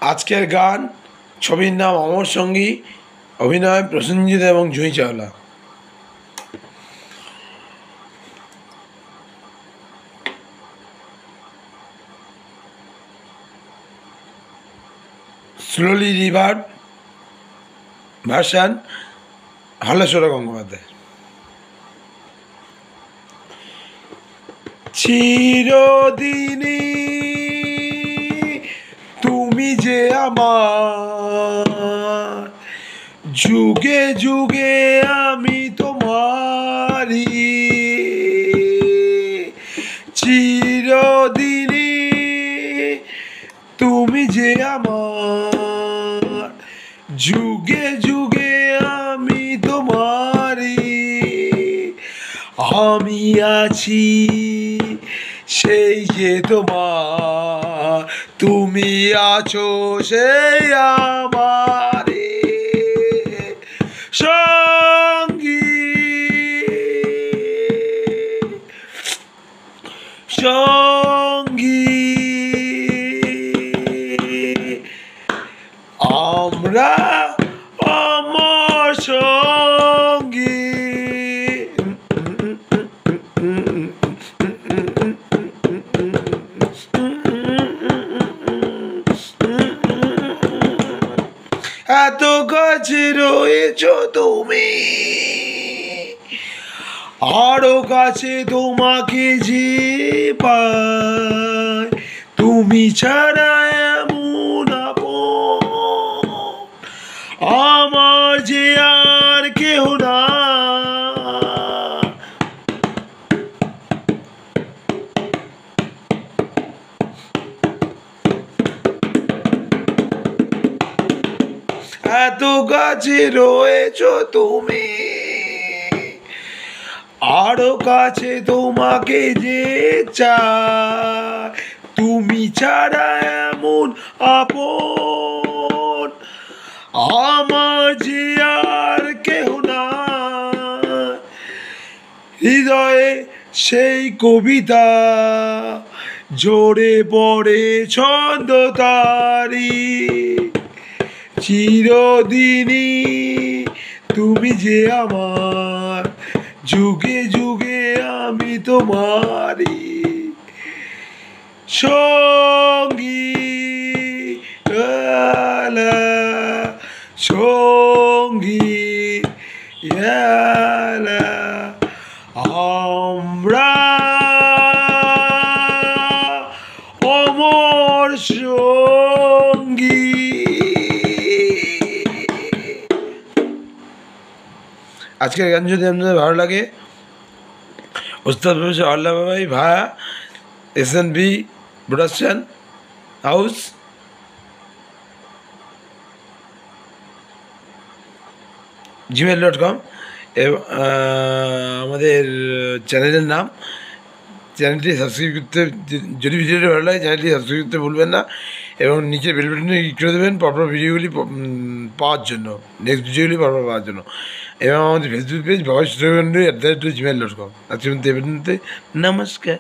আজকের গান, ছবির নাম অমর সঙ্গী, অভিনয় প্রসেনজিৎ এবং Juhi Chawla. Slowly reverb version Haleshwar Gangopadhyay. চিরদিনই তুমি যে আমার, যুগে যুগে আমি তোমারি। চিরদিনই তুমি যে আমার, যুগে যুগে আমি তোমারি। আমি আছি সেই যে তোমার, তুমি আছো সেই আমারে সঙ্গী সঙ্গী। আমরা অমর সঙ্গী। এত কাছে রয়েছ তুমি, আরো কাছে তোমাকে যে পাই। তুমি ছাড়া এমন আপন আমার যে আর কেহ না। এত কাছে রয়েছ তুমি, আরো কাছে তোমাকে যে চাই। তুমি ছাড়া এমন আপন আমার যে আর কেহ না। হৃদয়ে সেই কবিতা জোরে পড়ে ছন্দ তারি। চিরদিনই তুমি যে আমার, যুগে যুগে আমি তোমারি সঙ্গী সঙ্গী। আমরা অমর সঙ্গী। আজকের গান যদি আপনাদের ভালো লাগে, ওস্তাদ প্রফেসর আল্লাহ ভাই ভায়া SNB প্রোডাকশন হাউস, gmail.com আমাদের চ্যানেলের নাম। চ্যানেলটি সাবস্ক্রাইব করতে, যদি ভিডিওটি ভালো লাগে চ্যানেলটি সাবস্ক্রাইব করতে ভুলবেন না, এবং নিচে বেল বাটনে ক্লিক করে দেবেন পরপর ভিডিওগুলি পাওয়ার জন্য, নেক্সট ভিডিওগুলি পরপর পাওয়ার জন্য। এবং আমাদের ফেসবুক পেজ ভয়েস@gmail.com। আজকে নমস্কার।